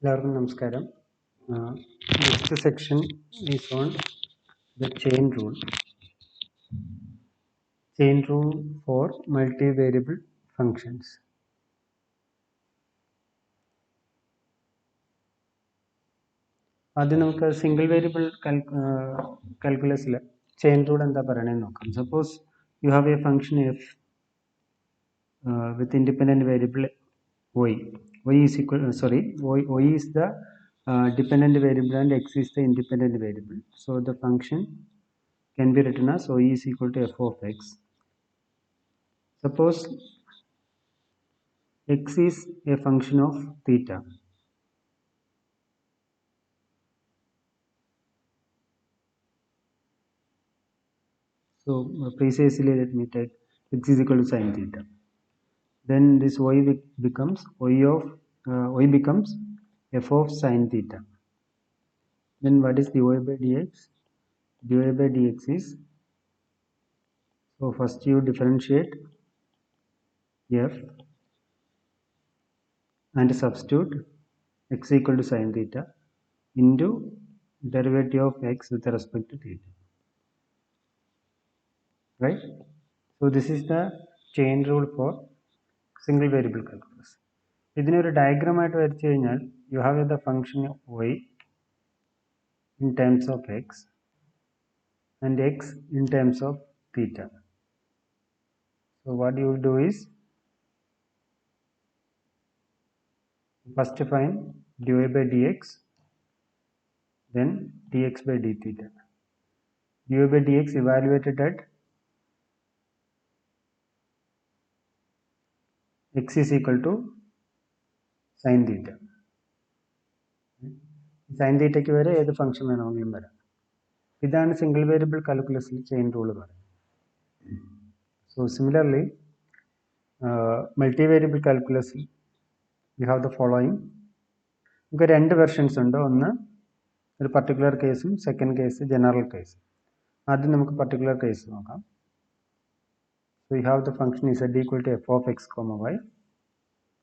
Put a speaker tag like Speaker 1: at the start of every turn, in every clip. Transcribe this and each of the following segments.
Speaker 1: എല്ലാവർക്കും നമസ്കാരം. Next section is on the chain rule for multivariable functions. ആദ്യം നമുക്ക് സിംഗിൾ വേരിയബിൾ കാൽക്കുലസിൽ ചെയിൻ റൂൾ എന്താ പറയണതെന്ന് നോക്കാം. Suppose you have A function F with independent variable y. Y is the dependent variable and x is the independent variable. So the function can be written as y is equal to f of x. Suppose x is a function of theta. So precisely let me take x is equal to sin theta. Then this y becomes f of sin theta. Then what is dy by dx? Dy by dx is, so first you differentiate f and substitute x equal to sin theta into derivative of x with respect to theta. Right? So this is the chain rule for single variable calculus. ഇതിനൊരു diagram ആയിട്ട് വരച്ചു കഴിഞ്ഞാൽ you have the function of y in terms of x and x in terms of theta. So what you will do is first find dy by dx, then dx by d theta. Dy by dx evaluated at x is equal to sin theta. Sin theta ക്ക് വരെ ഏത് function വേണമെങ്കിലും വരാം. ഇതാണ് single variable കാൽക്കുലസിൽ chain rule പറയുന്നത്. So similarly, multivariable calculus we have the following. നമുക്ക് രണ്ട് versions ഉണ്ട്. ഒന്ന് ഒരു പർട്ടിക്കുലർ കേസും സെക്കൻഡ് കേസ് ജനറൽ കേസ്. ആദ്യം നമുക്ക് പർട്ടിക്കുലർ കേസ് നോക്കാം. So we have the function z equal to f of x comma y.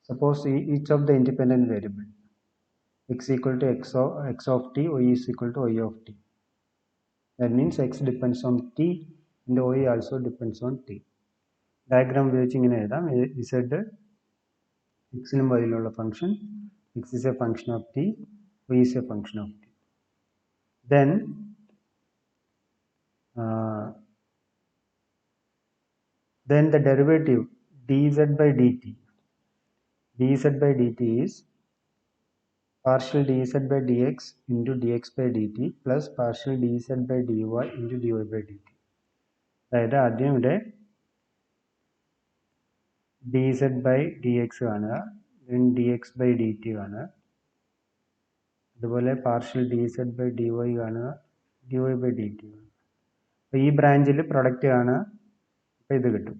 Speaker 1: Suppose each of the independent variable x equal to x of t, y is equal to y of t. That means x depends on t and y also depends on t. Diagram ഉപയോഗിച്ച് ഇങ്ങനെ എഴുതാം. z x-ലും y-ലുള്ള function, x is a function of t, y is a function of t. Then the derivative dz by dt is partial dz by dx into dx by dt plus partial dz by dy into dy by dt. അതായത് ആദ്യം ഇവിടെ dz by dx കാണുക, then dx by dt കാണുക, അതുപോലെ partial dz by dy കാണുക, dy by dt കാണുക. അപ്പോൾ ഈ ബ്രാഞ്ചിൽ പ്രൊഡക്റ്റ് കാണുക, അപ്പോൾ ഇത് കിട്ടും.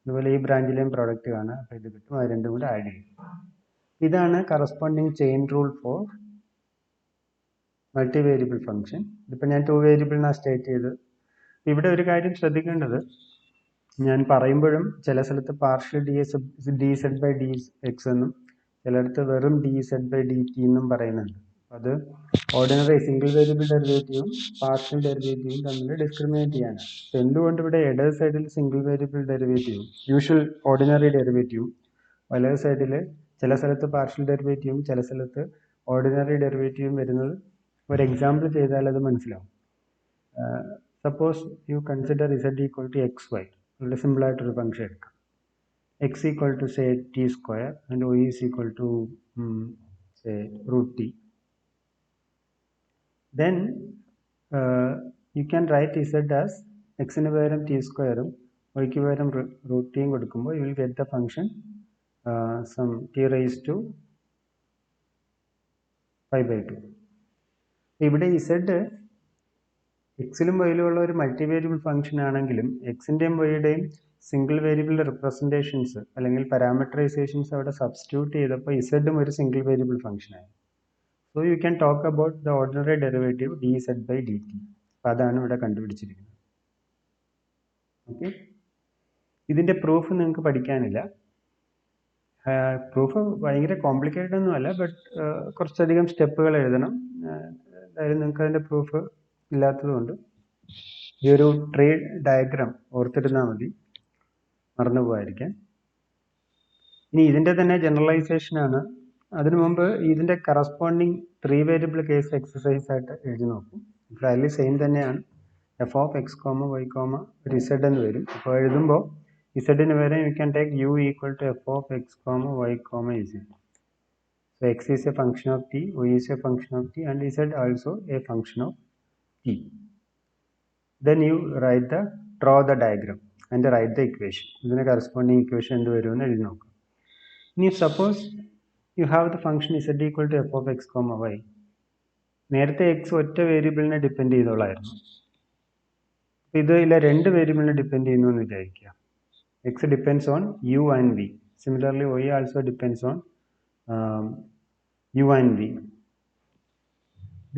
Speaker 1: അതുപോലെ ഈ ബ്രാഞ്ചിലെയും പ്രോഡക്റ്റ് കാണുക, അപ്പോൾ ഇത് കിട്ടും. അത് രണ്ടും കൂടെ ആഡ് ചെയ്യും. ഇതാണ് corresponding chain rule for multivariable function. ഇതിപ്പോൾ ഞാൻ 2 വേരിയബിളിനാണ് സ്റ്റേറ്റ് ചെയ്തത്. ഇവിടെ ഒരു കാര്യം ശ്രദ്ധിക്കേണ്ടത്, ഞാൻ പറയുമ്പോഴും ചില സ്ഥലത്ത് partial D Z by D x എന്നും ചിലയിടത്ത് വെറും d Z by D t എന്നും പറയുന്നുണ്ട്. അത് ഓർഡിനറി സിംഗിൾ വേരിയബിൾ ഡെറിവേറ്റീവും പാർഷ്യൽ ഡെറിവേറ്റീവും തമ്മിൽ ഡിസ്ക്രിമിനേറ്റ് ചെയ്യാനാണ്. എന്തുകൊണ്ട് ഇവിടെ ഇടത് സൈഡിൽ സിംഗിൾ വേരിയബിൾ ഡെറിവേറ്റീവും യൂഷ്വൽ ഓർഡിനറി ഡെറിവേറ്റീവും, വലത് സൈഡിൽ ചില സ്ഥലത്ത് പാർഷ്യൽ ഡെറിവേറ്റീവും ചില സ്ഥലത്ത് ഓർഡിനറി ഡെറിവേറ്റീവും വരുന്നത് ഒരു എക്സാമ്പിൾ ചെയ്താൽ അത് മനസ്സിലാവും. Suppose you consider z equal to X y. വളരെ സിമ്പിളായിട്ടൊരു ഫംഗ്ഷൻ എടുക്കാം. x equal to say t square and y is equal to say root t. Then you can write z as x ന് പകരം t square ഉം y ക്ക് പകരം root t യും കൊടുക്കുമ്പോൾ you will get the function some t raised to 5/2. ഇവിടെ z എക്സിലും വൈയിലും ഉള്ള ഒരു മൾട്ടിവേരിയബിൾ ഫംഗ്ഷൻ ആണെങ്കിലും എക്സിൻ്റെയും വൈയുടെയും സിംഗിൾ വേരിയബിൾ റിപ്രസെൻറ്റേഷൻസ് അല്ലെങ്കിൽ പാരാമീറ്ററൈസേഷൻസ് അവിടെ സബ്സ്റ്റിറ്റ്യൂട്ട് ചെയ്തപ്പോൾ ഇസഡും ഒരു സിംഗിൾ വേരിയബിൾ ഫംഗ്ഷനായി. So you can talk about the ordinary derivative d Z by D t. അപ്പോൾ അതാണ് ഇവിടെ കണ്ടുപിടിച്ചിരിക്കുന്നത്. ഓക്കെ, ഇതിൻ്റെ പ്രൂഫ് നിങ്ങൾക്ക് പഠിക്കാനില്ല. പ്രൂഫ് ഭയങ്കര കോംപ്ലിക്കേറ്റഡ് ഒന്നുമല്ല, ബട്ട് കുറച്ചധികം സ്റ്റെപ്പുകൾ എഴുതണം. അതായത് നിങ്ങൾക്ക് അതിൻ്റെ പ്രൂഫ് ഇല്ലാത്തതുകൊണ്ട് ഈ ഒരു ട്രീ ഡയഗ്രാം ഓർത്തിരുന്നാൽ മതി, മറന്നു പോകാതിരിക്കാൻ. ഇനി ഇതിൻ്റെ തന്നെ ജനറലൈസേഷൻ ആണ്. അതിനു മുമ്പ് ഇതിൻ്റെ കറസ്പോണ്ടിങ് 3 വേരിയബിൾ കേസ് എക്സസൈസ് ആയിട്ട് എഴുതി നോക്കും. വാല്യൂ സെയിം തന്നെയാണ്. F of x comma y comma ഒരു ഇസഡ് എന്ന് വരും. അപ്പോൾ എഴുതുമ്പോൾ ഇസഡിന് വരെ you can take u equal to F of x comma y comma z. So x is a function of t, y is a function of t, and z also a function of t. Then you draw the diagram and write the equation. ഇതിന് corresponding equation എന്ത് വരുമെന്ന് എഴുതി നോക്കാം. ഇനി suppose you have the function z equal to f of x comma y. നേരത്തെ x ഒറ്റ വേരിയബിളിനെ depend ചെയ്തോളായിരുന്നു. ഇതിലെ രണ്ട് വേരിയബിളിനെ ഡിപ്പെൻഡ് ചെയ്യുന്നു എന്ന് വിചാരിക്കുക. x depends on u and v. Similarly, y also depends on u and v.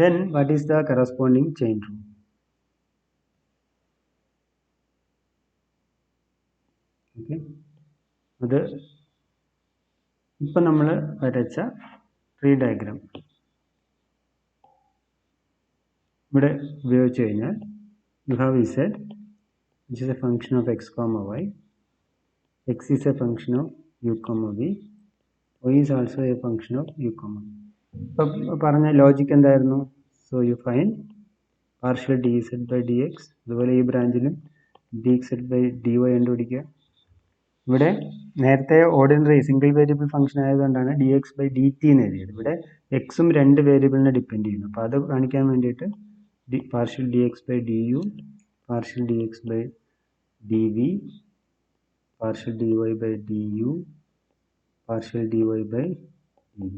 Speaker 1: Then what is the corresponding chain rule? Okay, അത് ഇപ്പം നമ്മൾ വരച്ച ട്രീ ഡയഗ്രാം ഇവിടെ ഉപയോഗിച്ച് കഴിഞ്ഞാൽ you have z, which is a function of x comma y. X is a function of u comma v. Y is also a function of u comma v. ഇപ്പം പറഞ്ഞ logic എന്തായിരുന്നു? So you find partial D Z by D X. അതുപോലെ ഈ ബ്രാഞ്ചിലും D Z by D Y കണ്ടുപിടിക്കുക. ഇവിടെ നേരത്തെ ordinary single variable function ആയതുകൊണ്ടാണ് D X by D T എന്ന് എഴുതിയത്. ഇവിടെ എക്സും രണ്ട് വേരിയബിളിനെ ഡിപ്പെൻഡ് ചെയ്യുന്നു. അപ്പോൾ അത് കാണിക്കാൻ വേണ്ടിയിട്ട് partial D X by D u, partial D X by D v, partial D Y by D u, partial dy by dv.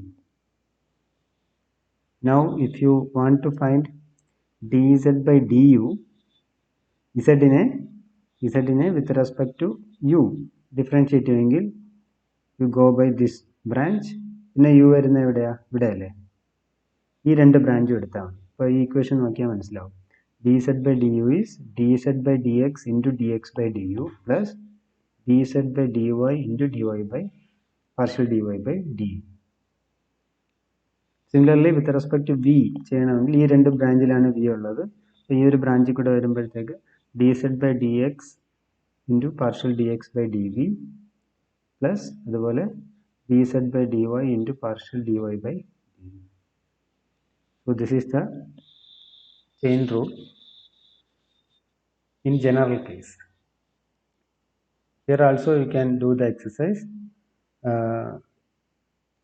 Speaker 1: Now if you want to find dz by du, z നെ with respect to u differentiate ചെയ്യുമെങ്കിൽ you go by this branch. പിന്നെ u വരുന്ന എവിടെയാ? ഇവിടെ അല്ലേ? ഈ രണ്ട് ബ്രാഞ്ചും എടുത്താൽ മതി. അപ്പോൾ ഈ ഇക്വേഷൻ നോക്കിയാൽ മനസ്സിലാവും. dz by du is dz by dx into dx by du plus dz by dy into dy by partial dy by d. Similarly with respect to v ചെയ്യണമെങ്കിൽ ഈ രണ്ട് ബ്രാഞ്ചിലാണ് വി ഉള്ളത്. അപ്പോൾ ഈ ഒരു ബ്രാഞ്ചിൽ കൂടെ വരുമ്പോഴത്തേക്ക് D Z by D X into partial D X by D V plus അതുപോലെ D Z by D Y into partial D Y by D V. So this is the chain rule in general case. Here also you can do the exercise.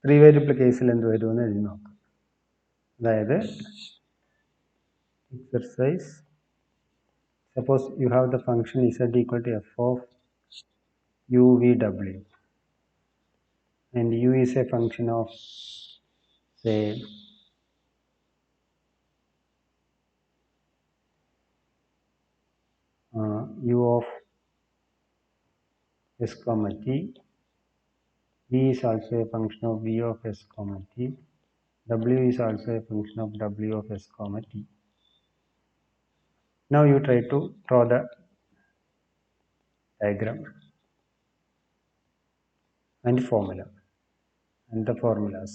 Speaker 1: 3 variable കേസിൽ എന്ത് വരുമെന്ന് എഴുതി നോക്കാം. അതായത് exercise, suppose you have the function z equal to F of u v w and u is a function of say u of s comma t. V is also a function of v of s comma t. W is also a function of w of s comma t. Now you try to draw the diagram and formula and the formulas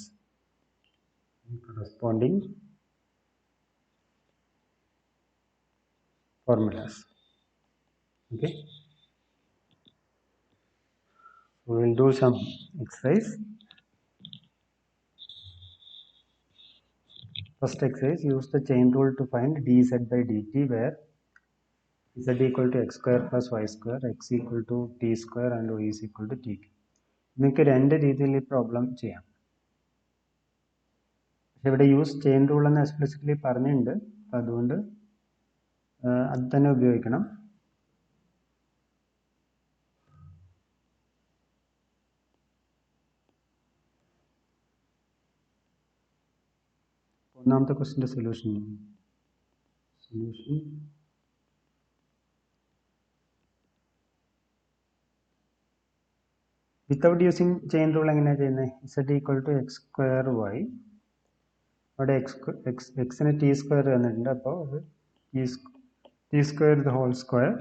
Speaker 1: corresponding formulas. Okay, we will do some exercise. First exercise, use the chain rule to find dz by dt where z equal to x square plus y square, x equal to t square and y is equal to t. നിങ്ങൾക്ക് രണ്ട് രീതിയിൽ ഈ problem ചെയ്യാം. പക്ഷെ ഇവിടെ use chain rule എന്ന് explicitly പറഞ്ഞിട്ടുണ്ട്. അപ്പം അതുകൊണ്ട് അത് തന്നെ ഉപയോഗിക്കണം. ഒന്നാമത്തെ ക്വസ്റ്റിൻ്റെ solution without using chain rule എങ്ങനെയാണ് ചെയ്യുന്നത്? z equal to X square Y, അവിടെ എക്സിന് ടി സ്ക്വയർ തന്നിട്ടുണ്ട്. അപ്പോൾ അത് T square the whole square.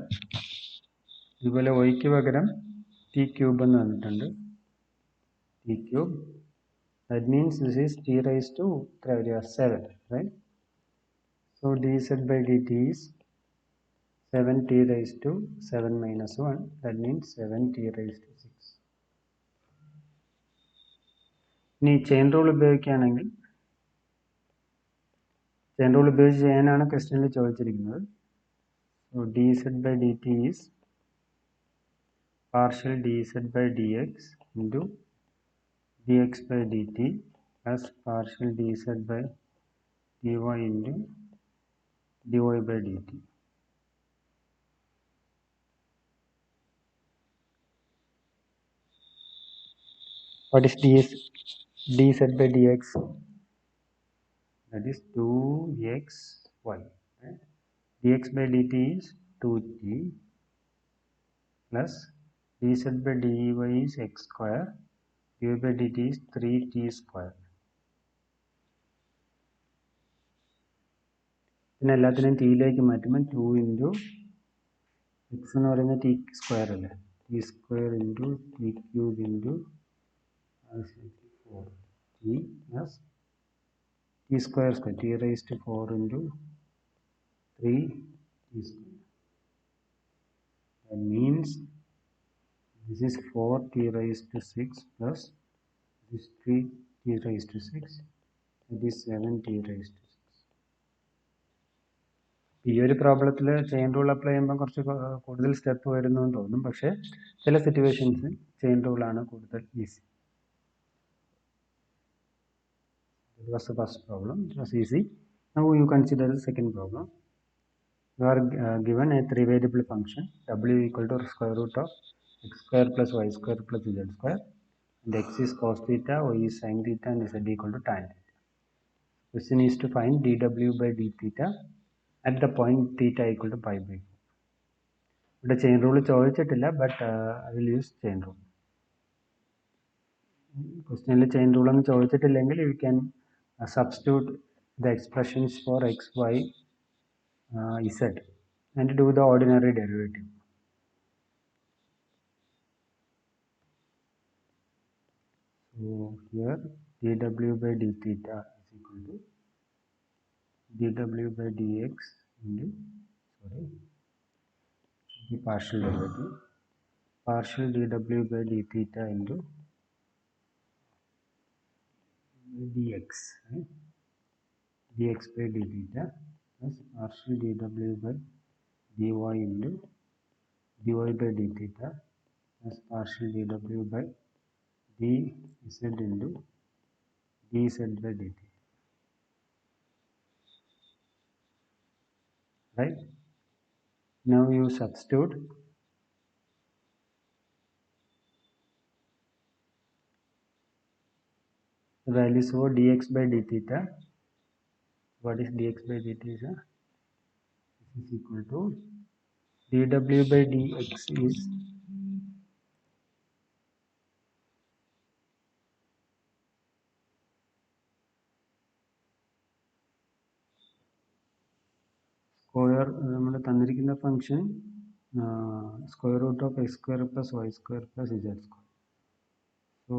Speaker 1: അതുപോലെ വൈക്ക് പകരം ടി ക്യൂബ് എന്ന് തന്നിട്ടുണ്ട്, T cube. That means this is t raised to 7, right? So dz by dt is 7t raised to 7 minus 1. That means 7t raised to 6. ഇനി chain rule ഉപയോഗിക്കുകയാണെങ്കിൽ chain rule ഉപയോഗിച്ച് ചെയ്യാനാണ് ക്വസ്റ്റ്യനിൽ ചോദിച്ചിരിക്കുന്നത്. So dz by dt is partial dz by dx into dx by dt plus partial dz by dy into dy by dt. What is dz by dx? That is 2xy. Right? Dx by dt is 2t plus dz by dy is x square. Dy by dt is 3t square. പിന്നെ എല്ലാത്തിനെയും ടിയിലേക്ക് മാറ്റുമ്പോൾ 2 into x എന്ന് പറയുന്നത് t square അല്ലേ, t square into t cube into 4t plus t square square t raise to 4 into 3t square. That means this is 4t raised to 6 plus this 3t raised to 6. That is 7t raised to 6. ഈ ഒരു പ്രോബ്ലത്തിൽ chain rule apply ചെയ്യുമ്പോൾ കുറച്ച് കൂടുതൽ step വരുന്നു എന്ന് തോന്നും, പക്ഷേ ചില സിറ്റുവേഷൻസിൽ ചെയിൻ റൂളാണ് കൂടുതൽ easy. That was the first problem. It was easy. Now you consider the second problem. You are given a three variable function w equal to square root of x square plus y square plus z square, and x is cos theta, y is sin theta, and z equal to tan theta. Question is to find dw by d theta at the point theta equal to pi by 4. ഇവിടെ chain rule ചോദിച്ചിട്ടില്ല, but I will use chain rule. ക്വസ്റ്റ്യനിൽ chain rule ഒന്നും ചോദിച്ചിട്ടില്ലെങ്കിൽ you can substitute the expressions for X Y z and do the ordinary derivative. So here dw by d theta is equal to dw by dx into the partial derivative, partial dw by d theta into dx, right? Dx by d theta plus partial dw by dy into dy by d theta plus partial dw by dz into dz by dt. Right? Now you substitute the values for dx by d theta. What is dx by d theta? This is equal to dw by dx is square നമ്മുടെ തന്നിരിക്കുന്ന function square root of x square plus y square plus z square. So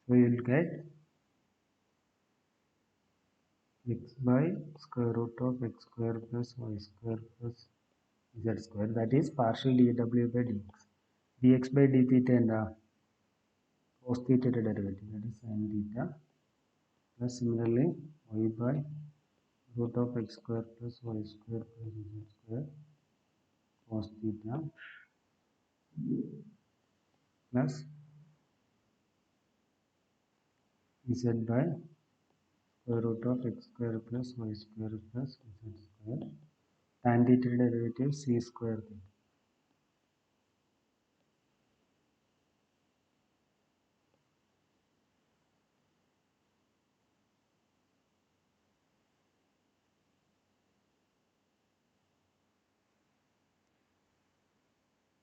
Speaker 1: you will get x by square root of x square plus y square plus z square, that is partial dw by dx. Dx by d theta എന്താ cos theta derivative, that is sin theta, plus similarly y by root of x square plus y square plus z square cos theta plus z by square root of x square plus y square plus z square, tan theta derivative c square theta.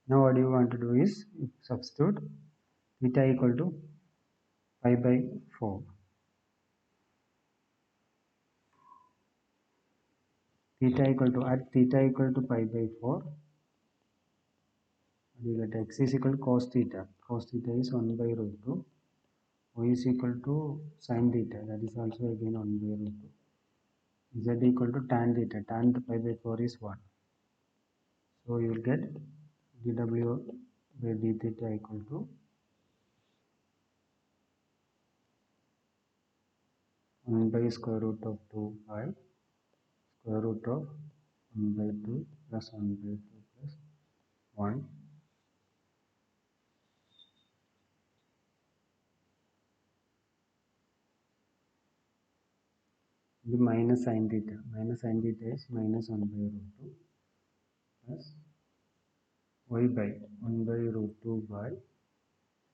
Speaker 1: Now what you want to do is substitute theta equal to pi by 4. Theta equal to pi by 4. You get x is equal to cos theta. Cos theta is 1 by root 2. Y is equal to sin theta. That is also again 1 by root 2. Z equal to tan theta. Tan pi by 4 is 1. So you will get dw by d theta equal to 1 by square root of 2 by square root of 1 by 2 plus 1 by 2 plus 1 the minus sin theta. Minus sin theta is minus 1 by root 2 plus y by 1 by root 2 by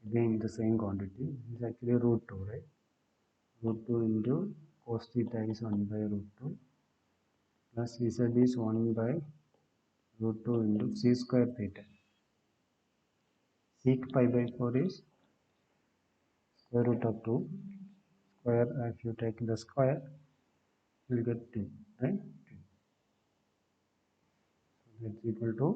Speaker 1: again the same quantity. This is actually root 2, right? Root 2 into cos theta is 1 by root 2 plus z is 1 by root 2 into c square theta. Sec pi by 4 is square root of 2 square. If you take the square, you will get 2, right? So that's equal to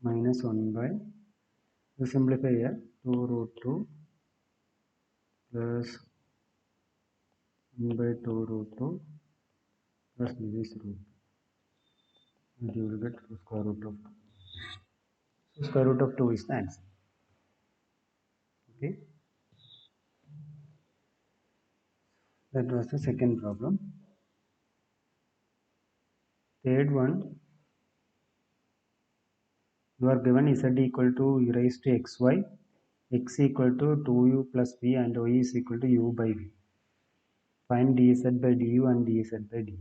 Speaker 1: minus 1 by, we simplify here, 2 root 2 plus 1 by 2 root 2 plus this root 2, and you will get square root of 2. So square root of 2 is the answer. Okay, that was the second problem. Third one, you are given z equal to e raised to xy, x equal to 2u plus v and y is equal to u by v. Find dz by du and dz by du.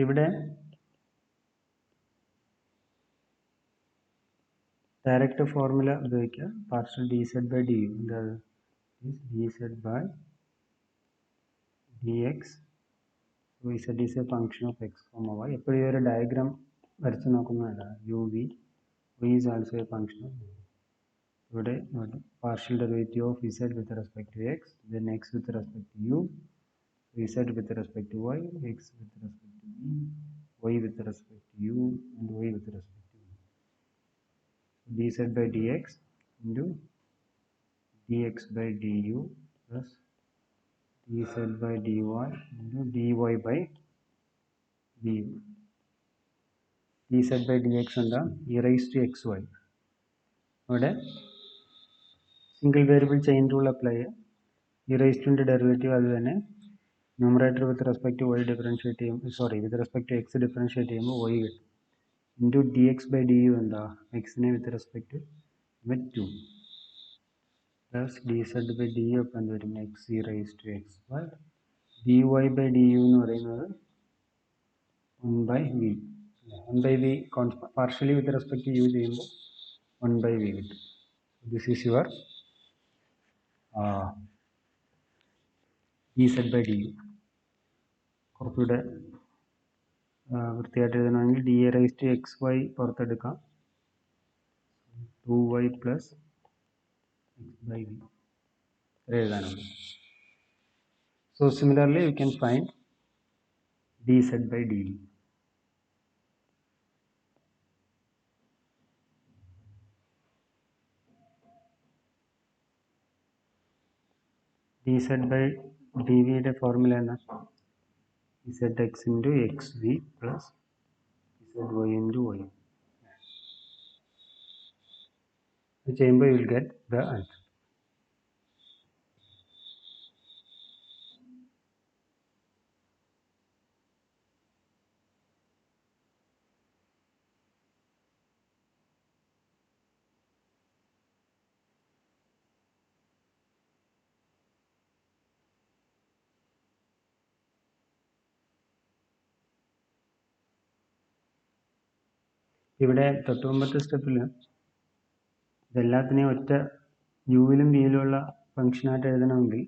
Speaker 1: ഇവിടെ direct formula ഉപയോഗിക്കുക. Partial dz by du is dz by dx. So z is a function of x comma y. എപ്പോഴും ഒരു diagram വരച്ച് നോക്കുന്നതല്ല. u v y is also a function of u. ഇവിടെ partial derivative of z with respect to x, then x with respect to u, z with respect to y, x with respect to v, y with respect to u, and y with respect to v. dz by dx into dx by du plus dz by dy into dy by du. dz by dx എന്താ? e raised to xy. അവിടെ single variable chain rule apply ചെയ്യുക. e raised to derivative അത് തന്നെ. Numerator with respect to Y differentiate ചെയ്യുമ്പോൾ, sorry, with respect to X differentiate ചെയ്യുമ്പോൾ Y കിട്ടും. Into D X by D U എന്താ? എക്സിനെ with respect with 2 plus D Z by D U അപ്പം എന്ത് വരും? X E raise to X Y. D Y by D U എന്ന് പറയുന്നത് 1 by V. 1 by V partially with respect to U ചെയ്യുമ്പോൾ 1 by V കിട്ടും. This is your D Z by D U. കുറച്ചുകൂടെ വൃത്തിയായിട്ട് എഴുതണമെങ്കിൽ the E raise to X Y പുറത്തെടുക്കാം. 2y plus X by V എഴുതാനുള്ളൂ. So similarly you can find D Z by D D. D Z by D വിയുടെ formula എന്നാ? Z X into X V plus Z Y into Y. ഇത് ചെയ്യുമ്പോൾ you will get the answer. ഇവിടെ തൊട്ടുമുമ്പത്തെ സ്റ്റെപ്പിൽ ഇതെല്ലാത്തിനെയും ഒറ്റ യുവിലും വിയിലുമുള്ള ഫംഗ്ഷനായിട്ട് എഴുതണമെങ്കിൽ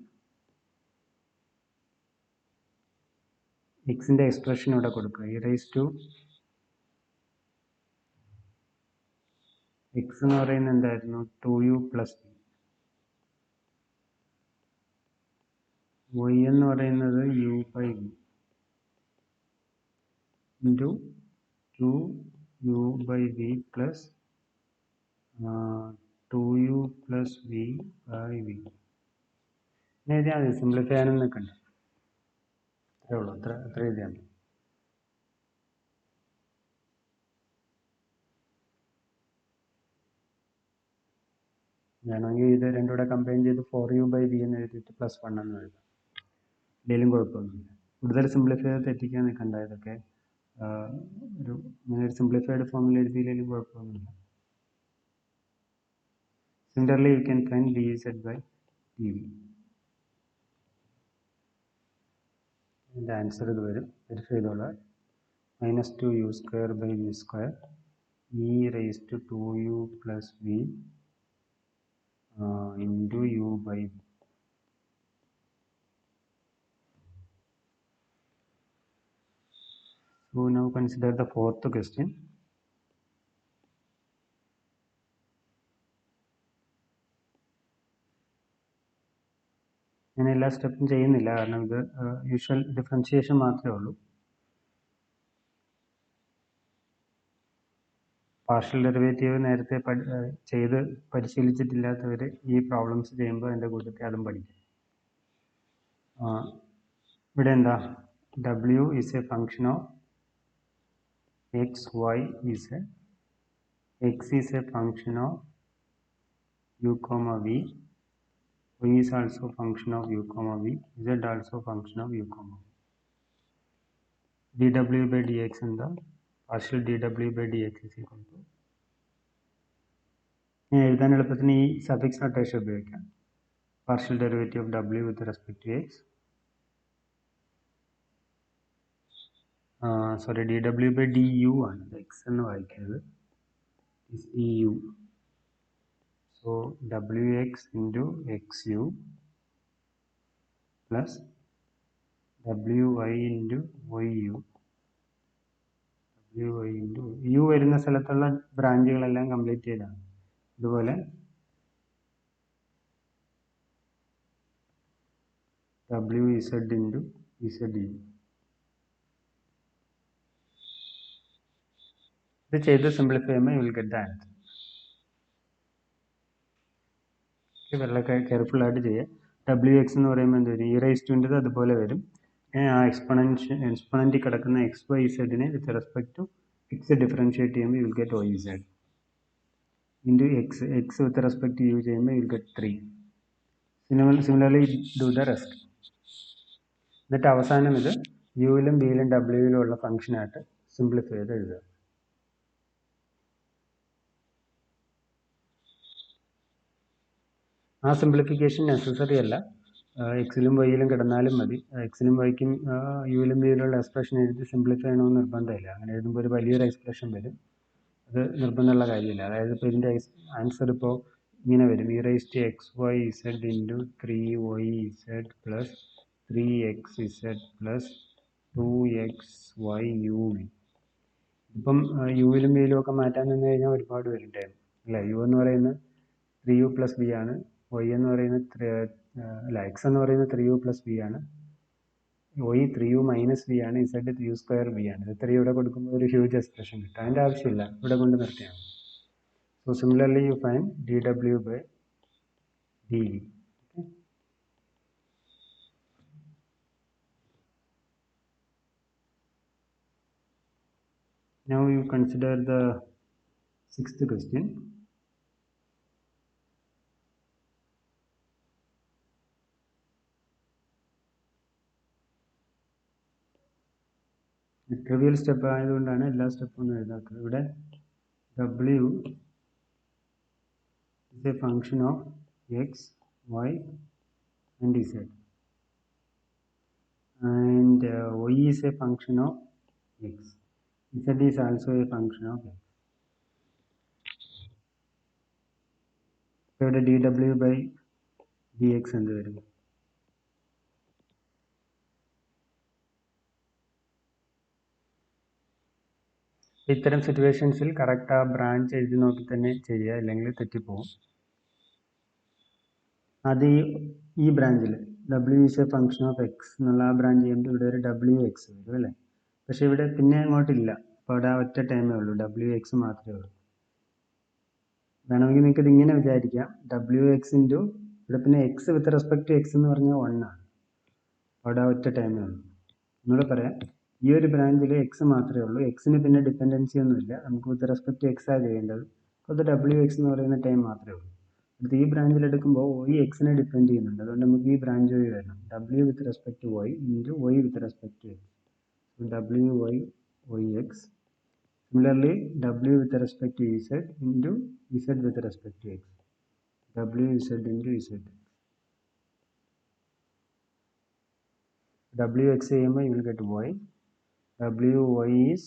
Speaker 1: എക്സിൻ്റെ എക്സ്പ്രഷൻ ഇവിടെ കൊടുക്കുക. e റൈസ് ടു എക്സ് എന്ന് പറയുന്നത് എന്തായിരുന്നു? 2u plus V. y എന്ന് പറയുന്നത് u by v into 2u by v plus 2u plus v by v. ഇനി എഴുതിയാൽ മതി, സിംപ്ലിഫൈ ചെയ്യാനും നിൽക്കണ്ട. അത്രേ ഉള്ളൂ, അത്ര എഴുതിയാൽ മതി. വേണമെങ്കിൽ ഇത് രണ്ടും കൂടെ കമ്പൈൻ ചെയ്ത് 4u ബൈ വി എന്ന് എഴുതിയിട്ട് പ്ലസ് 1 എന്ന് എഴുതാം. ഇതിലും കുഴപ്പമൊന്നുമില്ല. കൂടുതൽ സിംപ്ലിഫൈ ചെയ്ത് തെറ്റിക്കാൻ നിൽക്കണ്ട. ഇതൊക്കെ ഇങ്ങനെ ഒരു സിംപ്ലിഫൈഡ് ഫോമിൽ എഴുതിയില്ലെങ്കിലും കുഴപ്പമൊന്നുമില്ല. Similarly, you can find dz by dv. ഇതിൻ്റെ ആൻസർ ഇത് വരും. വെരിഫൈ ചെയ്തോളാം. -2u square by v square e raise to 2u plus v into u by v. So now consider the fourth question. ഞാൻ എല്ലാ സ്റ്റെപ്പും ചെയ്യുന്നില്ല, കാരണം ഇത് യൂഷ്വൽ ഡിഫറൻഷിയേഷൻ മാത്രമേ ഉള്ളൂ. പാർഷ്യൽ ഡെറിവേറ്റീവ് നേരത്തെ ചെയ്ത് പരിശീലിച്ചിട്ടില്ലാത്തവർ ഈ പ്രോബ്ലംസ് ചെയ്യുമ്പോൾ എൻ്റെ കൂട്ടത്തിൽ അതും പഠിക്കും. ഇവിടെ എന്താ? w is a function of x, y is a x is a function of u comma v, y is also function of u comma v, z also function of u comma v. dw by dx എന്താ? partial dw by dx is equal to, ഞാൻ എഴുതാൻ എളുപ്പത്തിന് ഈ suffix notation ഉപയോഗിക്കാം. partial derivative of w with respect to x, sorry, dw by du ആണ്, x എന്ന് വായിക്കുന്നത് is du. So wx into xu plus wy into yu, wy into u വരുന്ന സ്ഥലത്തുള്ള ബ്രാഞ്ചുകളെല്ലാം കംപ്ലീറ്റ് ചെയ്താണ്. ഇതുപോലെ wz into zu. ഇത് ചെയ്ത് സിംപ്ലിഫൈ ചെയ്യുമ്പോൾ you will get the answer. വളരെ കെയർഫുൾ ആയിട്ട് ചെയ്യുക. ഡബ്ല്യു എക്സ് എന്ന് പറയുമ്പോൾ എന്ത് വരും? ഇ റൈസ് ടുൻ്റെത് അതുപോലെ വരും. ആ എക്സ്പൊണൻറ്റിൽ കിടക്കുന്ന എക്സ് വൈ സെഡിനെ with respect to X differentiate ചെയ്യുമ്പോൾ you will get Y Z into X with respect to U ചെയ്യുമ്പോൾ you will get 3. Similarly do the rest. എന്നിട്ട് അവസാനം ഇത് യുവിലും ബിയിലും ഡബ്ല്യുവിലും ഉള്ള ഫംഗ്ഷനായിട്ട് സിംപ്ലിഫൈ ചെയ്ത് എഴുതുക. ആ സിംപ്ലിഫിക്കേഷൻ നെസസറി അല്ല, എക്സിലും വൈയിലും കിടന്നാലും മതി. എക്സിലും വൈക്കും യുവിലും ബിയിലുള്ള എക്സ്പ്രഷൻ എഴുതി സിംപ്ലിഫൈ ചെയ്യണമെന്ന് നിർബന്ധമില്ല. അങ്ങനെ എഴുതുമ്പോൾ ഒരു വലിയൊരു എക്സ്പ്രഷൻ വരും, അത് നിർബന്ധമുള്ള കാര്യമില്ല. അതായത് ഇപ്പോൾ ഇതിൻ്റെ ആൻസർ ഇപ്പോൾ ഇങ്ങനെ വരും: e raise to X y z into 3y z plus 3x z plus 2xy u v. ഇപ്പം യുവിലും ബിയിലും ഒക്കെ മാറ്റാൻ നിന്ന് കഴിഞ്ഞാൽ ഒരുപാട് വരുന്നുണ്ടായിരുന്നു അല്ലേ. യു എന്ന് പറയുന്നത് 3u പ്ലസ് ബി ആണ്, y എന്ന് പറയുന്നത് എക്സ് എന്ന് പറയുന്നത് 3u പ്ലസ് ബി ആണ്, y 3u മൈനസ് ബി ആണ്, z 3u സ്ക്വയർ ബി ആണ്. ഇത് ഇത്രയും ഇവിടെ കൊടുക്കുമ്പോൾ ഒരു ഹ്യൂജ് എക്സ്പ്രഷൻ കിട്ടും. അതിൻ്റെ ആവശ്യമില്ല, ഇവിടെ കൊണ്ട് നിർത്തിയാണ്. So similarly you find dw by dv. Now you consider the sixth question. Trivial step ആയതുകൊണ്ടാണ് എല്ലാ സ്റ്റെപ്പും ഒന്നും എഴുതാത്തത്. ഇവിടെ w is a function of x, y and z, and y is a function of x, z is also a function of x. ഇവിടെ dw by dx എന്ത് വരും? ഇത്തരം സിറ്റുവേഷൻസിൽ correct ആ branch എഴുതി നോക്കി തന്നെ ചെയ്യുക, അല്ലെങ്കിൽ തെറ്റിപ്പോവും. അത് ഈ ബ്രാഞ്ചിൽ w is a function of X എന്നുള്ള ആ ബ്രാഞ്ച് ചെയ്യുമ്പോൾ ഇവിടെ ഒരു ഡബ്ല്യു എക്സ് വരും അല്ലേ? പക്ഷെ ഇവിടെ പിന്നെ അങ്ങോട്ടില്ല. അപ്പോൾ അവിടെ ഒറ്റ ടൈമേ ഉള്ളൂ, ഡബ്ല്യു എക്സ് മാത്രമേ ഉള്ളൂ. വേണമെങ്കിൽ നിങ്ങൾക്ക് ഇത് ഇങ്ങനെ വിചാരിക്കാം, ഡബ്ല്യു എക്സ് ഇൻറ്റു ഇവിടെ പിന്നെ x with respect to x എന്ന് പറഞ്ഞാൽ 1 ആണ്. അവിടെ ഒറ്റ ടൈമേ ഉള്ളൂ. ഒന്നുകൂടെ പറയാം, ഈ ഒരു ബ്രാഞ്ചിൽ എക്സ് മാത്രമേ ഉള്ളൂ, എക്സിന് പിന്നെ ഡിപ്പെൻഡൻസി ഒന്നുമില്ല, നമുക്ക് വിത്ത് റെസ്പെക്ട് ടു എക്സ് ആണ് ചെയ്യേണ്ടത്. അപ്പോൾ അത് ഡബ്ല്യു എക്സ് എന്ന് പറയുന്ന ടൈം മാത്രമേ ഉള്ളൂ. അടുത്ത് ഈ ബ്രാഞ്ചിൽ എടുക്കുമ്പോൾ വൈ എക്സിനെ ഡിപ്പെൻഡ് ചെയ്യുന്നുണ്ട്, അതുകൊണ്ട് നമുക്ക് ഈ ബ്രാഞ്ച് വഴി വരണം, ഡബ്ല്യു with respect to y into y with respect to x. ഡബ്ല്യു Y y x. Similarly, w with respect to z into z with respect to x. wz into z. wx ചെയ്യുമ്പോൾ you will get y. wy is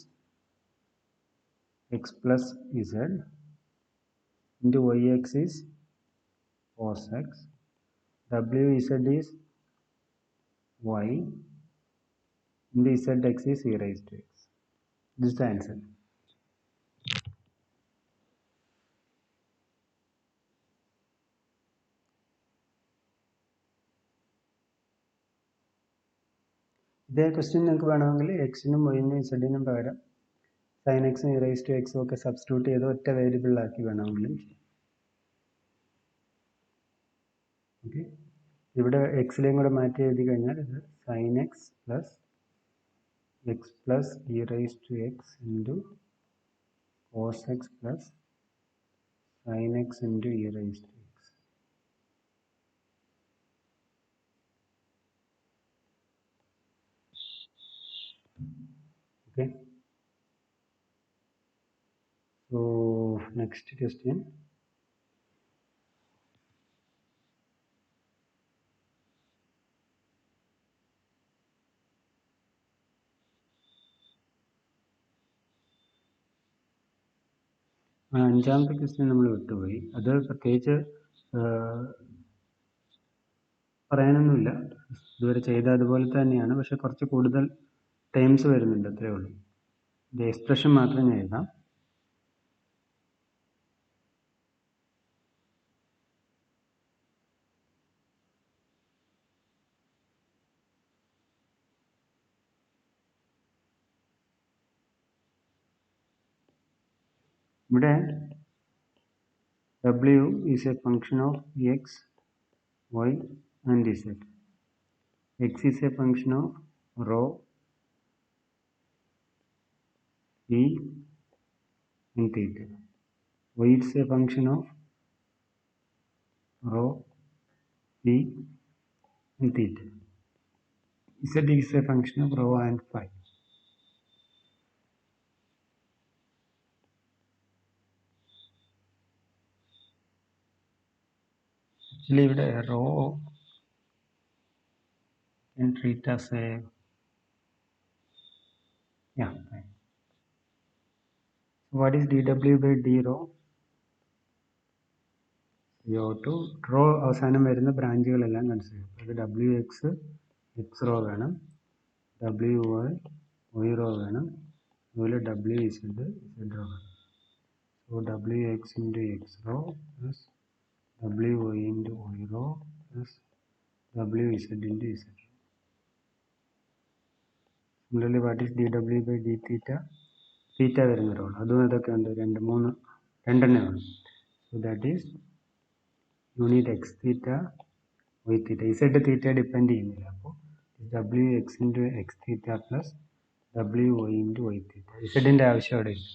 Speaker 1: x plus z into yx is cos x. wz is y into zx is e raised to x. This is the answer. ഇതേ question നിങ്ങൾക്ക് വേണമെങ്കിൽ എക്സിനും വൈനും ഇസഡിനും പകരം sign എക്സും E raise to എക്സും ഒക്കെ substitute ചെയ്ത് ഒറ്റ വേരിയബിളാക്കി വേണമെങ്കിലും ചെയ്യാം. ഓക്കെ, ഇവിടെ എക്സിലെയും കൂടെ മാറ്റി എഴുതി കഴിഞ്ഞാൽ ഇത് sine x plus e raise to x into cos x plus sine x into e raise to x. Okay, so next question. അഞ്ചാമത്തെ ക്വസ്റ്റ്യൻ നമ്മൾ വിട്ടുപോയി, അത് പ്രത്യേകിച്ച് പറയാനൊന്നുമില്ല, ഇതുവരെ ചെയ്ത അതുപോലെ തന്നെയാണ്, പക്ഷെ കുറച്ച് കൂടുതൽ ടൈംസ് വരുന്നുണ്ട്, അത്രേ ഉള്ളൂ. ഇത് എക്സ്പ്രഷൻ മാത്രം ഞാൻ എഴുതാം. ഇവിടെ w is a function of x, y and z. X is a function of rho, v and theta. Y is a function of rho, v and theta. Z is a function of rho and phi. Actually, ഇവിടെ rho can treat as a what is dw by d rho? Rho അവസാനം വരുന്ന ബ്രാഞ്ചുകളെല്ലാം consider ചെയ്യും. അത് W X X rho വേണം, W Y Y rho വേണം, അതുപോലെ W Z Z rho വേണം. So W X into X rho plus W Y into Y rho plus W Z into Z rho. Similarly what is D W by D theta? Theta വരുന്ന role അതും അതൊക്കെ ഉണ്ട്, രണ്ടെണ്ണേ ഉള്ളൂ. So that is you need x theta y theta. z theta depend ചെയ്യുന്നില്ല, അപ്പോൾ w x into x theta plus w y into y theta. z ആവശ്യം അവിടെ ഇല്ല.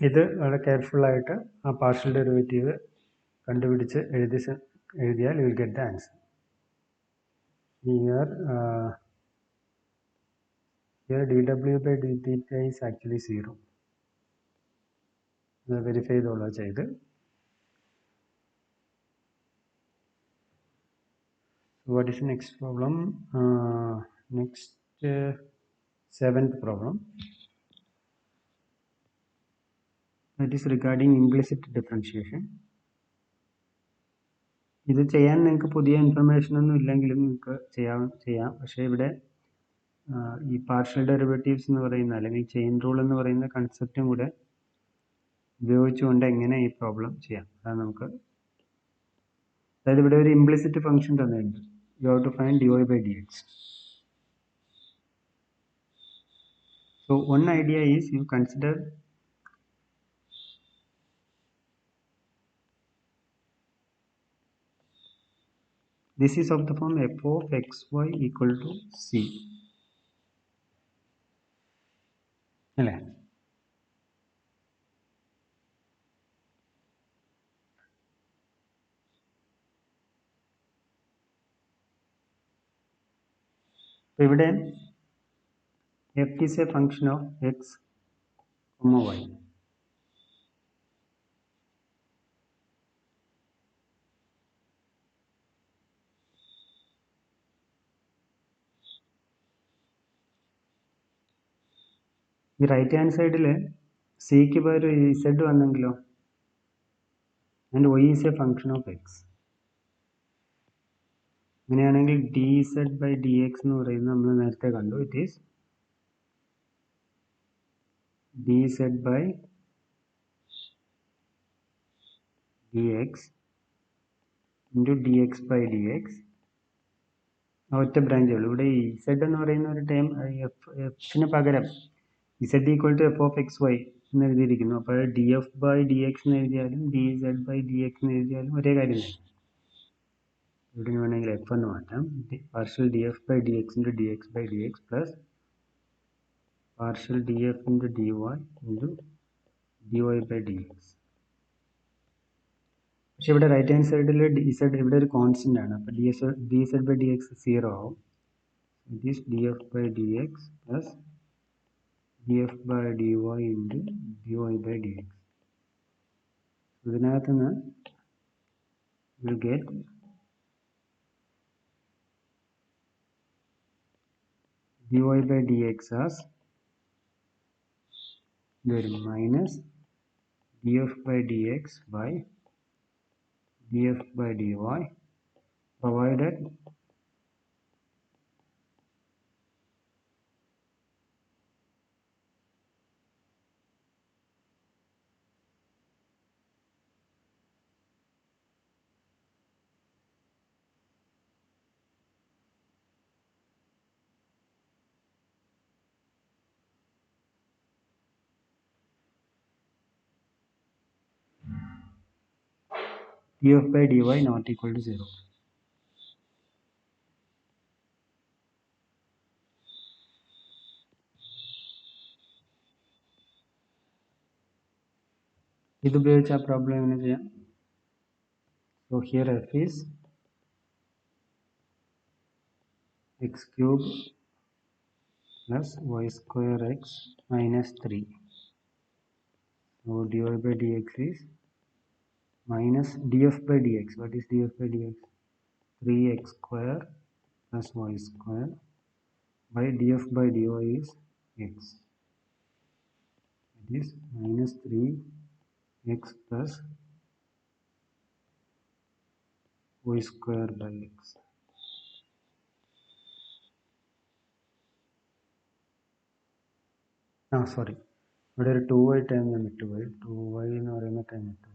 Speaker 1: ഇത് വളരെ കെയർഫുൾ ആയിട്ട് ആ പാർഷ്യൽ ഡെറിവേറ്റീവ് കണ്ടുപിടിച്ച് എഴുതിയാൽ you will get the answer. Here dw by d theta is actually 0. Verify ചെയ്തോളാം ചെയ്ത്. What is the next problem? Next 7th problem. that is regarding implicit differentiation. ഇത് ചെയ്യാൻ നിങ്ങൾക്ക് പുതിയ ഇൻഫർമേഷൻ ഒന്നും ഇല്ലെങ്കിലും നിങ്ങൾക്ക് ചെയ്യാം. പക്ഷേ ഇവിടെ ഈ പാർഷ്യൽ ഡെറിവേറ്റീവ്സ് എന്ന് പറയുന്ന അല്ലെങ്കിൽ ചെയിൻ റൂൾ എന്ന് പറയുന്ന കൺസെപ്റ്റും കൂടെ ഉപയോഗിച്ചുകൊണ്ട് എങ്ങനെ ഈ പ്രോബ്ലം ചെയ്യാം അതാണ് നമുക്ക്. അതായത് ഇവിടെ ഒരു ഇംപ്ലിസിറ്റ് ഫംഗ്ഷൻ തന്നിട്ടുണ്ട്. You have to find dy/dx. So one idea is you consider this is of the form f of xy equal to c. അല്ലേ? ഇവിടെ f is a function of x, y. ഈ right hand സൈഡിൽ സിക്ക് പകരം z വന്നെങ്കിലോ, and y is a function of x. അങ്ങനെയാണെങ്കിൽ dz/dx എന്ന് പറയുന്നത് നമ്മൾ നേരത്തെ കണ്ടു. It is dz/dx into dx/dx. ഒറ്റ ബ്രാഞ്ചേ ഉള്ളൂ. ഇവിടെ ഈ z എന്ന് പറയുന്ന ഒരു ടൈം എഫിന് പകരം z equal to F of x y എന്ന് എഴുതിയിരിക്കുന്നു. അപ്പോൾ df/dx എന്ന് എഴുതിയാലും dz/dx എന്ന് എഴുതിയാലും ഒരേ കാര്യം തന്നെ. ഇവിടെ വേണമെങ്കിൽ എഫ് എന്ന് മാറ്റാം. Partial df/dx into dx/dx plus partial df into dy into dy/dx. പക്ഷെ ഇവിടെ റൈറ്റ് ഹാൻഡ് സൈഡിൽ dz ഇവിടെ ഒരു കോൺസ്റ്റന്റ് ആണ്. അപ്പോൾ dz/dx 0 ആവും. It is df/dx plus df/dy into dy/dx. ഇതിനകത്ത് നിന്ന് will get dy/dx as minus df/dx by df/dy provided df/dy not equal to 0. ഇത് ഉപയോഗിച്ച് ആ പ്രോബ്ലം എങ്ങനെ ചെയ്യാം? So here f is x cube plus y square x minus 3. So dy/dx is minus df/dx. What is df/dx? 3x square plus y square by df/dy is x. It is minus 3x plus y square by x. Sorry. ഇവിടെ ഒരു 2y time ഞാൻ വിട്ടുപോയി. 2y എന്ന് പറയുന്ന time വിട്ടുപോയി.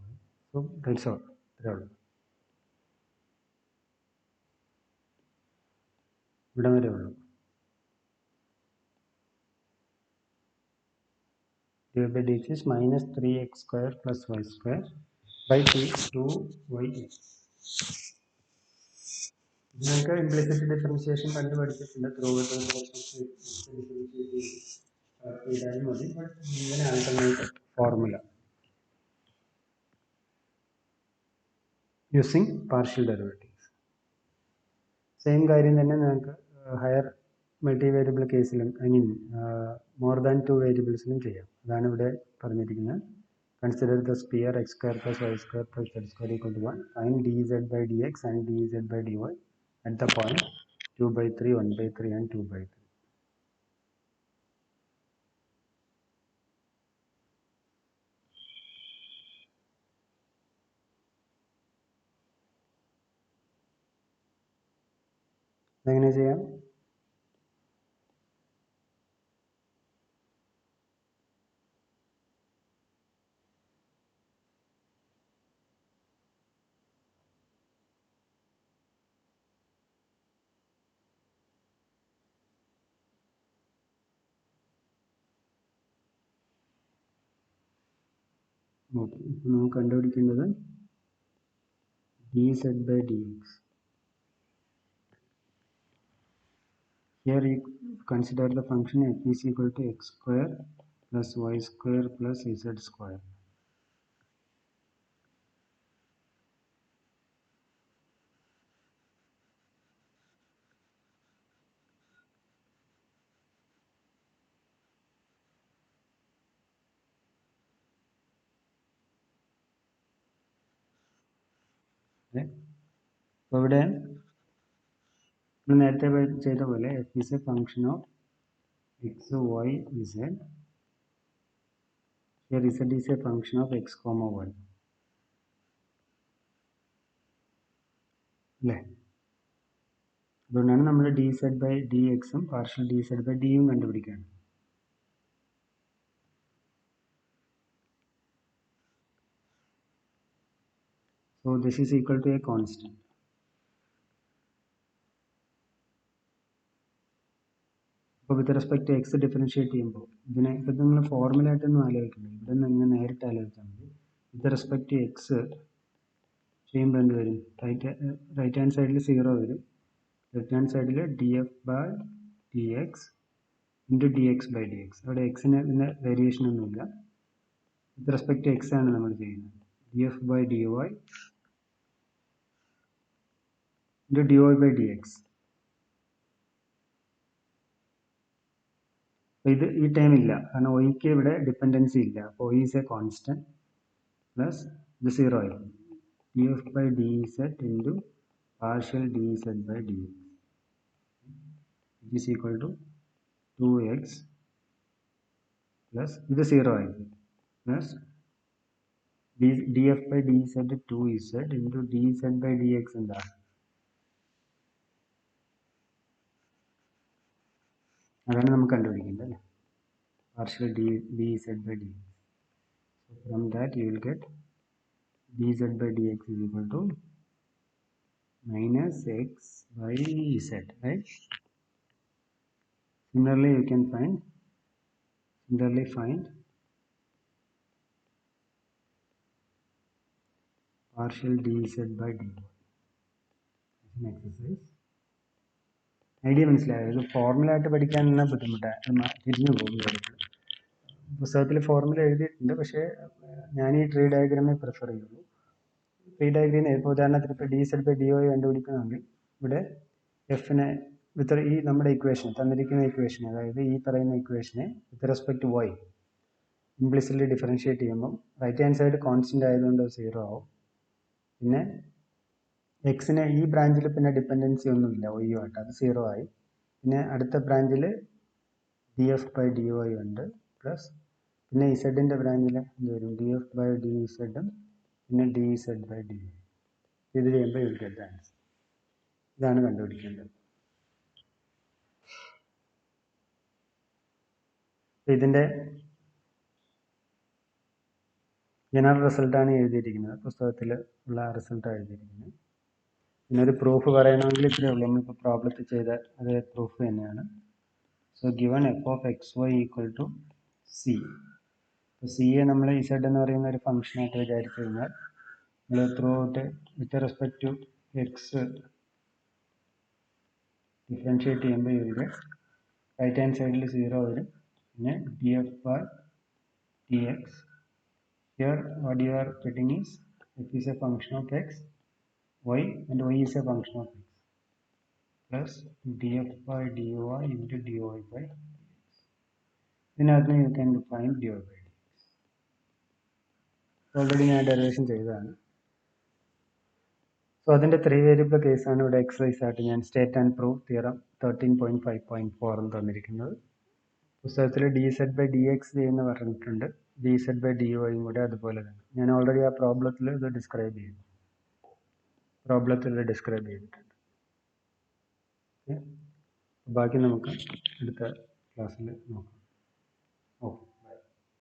Speaker 1: So that's all. ഇത്രേ ഉള്ളൂ. ഇവിടെ വരെ ഉള്ളൂ. df/dx is minus 3x square plus y square by 2y. നിങ്ങൾക്ക് ഇംപ്ലിസിറ്റ് ഡിഫറൻഷിയേഷൻ പണ്ട് പഠിച്ചിട്ടുണ്ട്. ത്രൂ ചെയ്താലും മതി. ബട്ട് ഇങ്ങനെ alternate formula using partial derivatives. Same കാര്യം തന്നെ നിങ്ങൾക്ക് ഹയർ മൾട്ടി വേരിയബിൾ കേസിലും മോർ ദാൻ 2 വേരിയബിൾസിലും ചെയ്യാം. അതാണ് ഇവിടെ പറഞ്ഞിരിക്കുന്നത്. Consider the sphere x square plus y square plus z square equal to 1. Find dz/dx and dz/dy at the point 2/3, 1/3 and 2/3. അതെങ്ങനെ ചെയ്യാം? ഓക്കെ, ഇപ്പോൾ നമുക്ക് കണ്ടുപിടിക്കേണ്ടത് dz by dx. Here you consider the function f is equal to x square plus y square plus z square. അപ്പോൾ ഇവിടെ നേരത്തെ ചെയ്ത പോലെ f is a function of x, y, z. Here z is a function of x, y. അല്ലേ? അതുകൊണ്ടാണ് നമ്മൾ dz by dxും partial dz by dയും കണ്ടുപിടിക്കുകയാണ്. So this is equal to a constant. അപ്പോൾ with respect to X differentiate ചെയ്യുമ്പോൾ ഇപ്പം നിങ്ങൾ ഫോർമുലയായിട്ടൊന്നും ആലോചിക്കുന്നത്, ഇവിടെ നിന്ന് ഇങ്ങനെ നേരിട്ട് ആലോചിച്ചാൽ മതി. വിത്ത് റെസ്പെക്ട് ടു എക്സ് ചെയ്യുമ്പോൾ എന്ത് വരും? റൈറ്റ് ഹാൻഡ് സൈഡിൽ 0 വരും, ലെഫ്റ്റ് ഹാൻഡ് സൈഡിൽ d f by D X into D X by D x. അവിടെ എക്സിന് പിന്നെ വേരിയേഷൻ ഒന്നുമില്ല. വിത്ത് റെസ്പെക്ട് ടു എക്സ് ആണ് നമ്മൾ ചെയ്യുന്നത്. D f by D Y into d Y by D x. ഇത് ഈ ടൈം ഇല്ല, കാരണം ഒയ്ക്ക് ഇവിടെ ഡിപ്പെൻഡൻസി ഇല്ല. അപ്പോൾ ഒയ് ഈസ് എ കോൺസ്റ്റന്റ് പ്ലസ് ഇത് 0 ആയിരിക്കും. D f by d z into partial d z by D x is equal to 2x plus ഇത് 0 ആയിരിക്കും plus d f by d z 2z into d z by D x എന്താണ്? അതാണ് നമുക്ക് കണ്ടുപിടിക്കേണ്ടത് അല്ലേ? partial dz by dx. So from that you will get dz by dx is equal to minus x by z, right? Similarly you can find partial dz by dy as an exercise. Idea മനസ്സിലായോ? ഇത് formula ആയിട്ട് പഠിക്കാനുള്ള ബുദ്ധിമുട്ടാണ്, തിരിഞ്ഞു പോകും. പുസ്തകത്തിൽ formula എഴുതിയിട്ടുണ്ട്, പക്ഷേ ഞാൻ ഈ ട്രീ ഡയഗ്രാമേ പ്രിഫർ ചെയ്യുള്ളൂ. ട്രീ ഡയഗ്രാം ഇപ്പോൾ ഉദാഹരണത്തിന് ഇപ്പോൾ D Z by D O കണ്ടുപിടിക്കണമെങ്കിൽ ഇവിടെ എഫിനെ ഈ നമ്മുടെ ഇക്വേഷൻ തന്നിരിക്കുന്ന ഇക്വേഷൻ, അതായത് ഈ പറയുന്ന ഇക്വേഷനെ with respect to Y implicitly differentiate ചെയ്യുമ്പോൾ റൈറ്റ് ഹാൻഡ് സൈഡ് കോൺസ്റ്റന്റ് ആയതുകൊണ്ട് 0 ആവും. പിന്നെ എക്സിന് ഈ ബ്രാഞ്ചിൽ പിന്നെ ഡിപ്പെൻഡൻസി ഒന്നുമില്ല ഒയ്യുമായിട്ട്, അത് 0 ആയി. പിന്നെ അടുത്ത ബ്രാഞ്ചിൽ d f by D y ഉണ്ട് പ്ലസ് പിന്നെ ഇസഡിൻ്റെ ബ്രാഞ്ചിൽ എന്ത് വരും? ഡി എഫ് ബൈ ഡി ഇസഡും പിന്നെ d z by D y. ഇത് ചെയ്യുമ്പോൾ യു ഗെറ്റ് ദ ആൻസർ. ഇതാണ് കണ്ടുപിടിക്കേണ്ടത്. ഇതിൻ്റെ ജനറൽ റിസൾട്ടാണ് എഴുതിയിരിക്കുന്നത്, പുസ്തകത്തിൽ ഉള്ള റിസൾട്ടാണ് എഴുതിയിരിക്കുന്നത്. പിന്നെ ഒരു പ്രൂഫ് പറയണമെങ്കിൽ ഇത്രയേ ഉള്ളൂ, നമ്മളിപ്പോൾ പ്രോബ്ലത്തിൽ ചെയ്ത അതേ പ്രൂഫ് തന്നെയാണ്. So given f of x y equal to c. അപ്പോൾ സിയെ നമ്മൾ ഇസഡ് എന്ന് പറയുന്ന ഒരു ഫംഗ്ഷനായിട്ട് വിചാരിച്ചു കഴിഞ്ഞാൽ നമ്മൾ throughout with respect to X differentiate ചെയ്യുമ്പോൾ ഇവിടെ റൈറ്റ് ഹാൻഡ് സൈഡിൽ 0 വരും. പിന്നെ d f by D x. Here what you are getting is f is a function of x, y and y is a function of x plus df by dy into dy by dx. ഇതിനകത്ത് you can find dy by dx. Already ഞാൻ derivation ചെയ്തതാണ്. So അതിൻ്റെ 3 variable കേസാണ് ഇവിടെ exercise ആയിട്ട് ഞാൻ state and prove theorem 13.5.4 എന്ന് തന്നിരിക്കുന്നത്. പുസ്തകത്തിൽ d Z by D x ചെയ്യുന്ന പറഞ്ഞിട്ടുണ്ട്, ഡി സെഡ് ബൈ ഡി വൈയും കൂടെ അതുപോലെ തന്നെ. ഞാൻ ഓൾറെഡി ആ പ്രോബ്ലത്തിൽ ഇത് ഡിസ്ക്രൈബ് ചെയ്തിട്ടുണ്ട്. ബാക്കി നമുക്ക് അടുത്ത ക്ലാസ്സിൽ നോക്കാം. ഓക്കെ.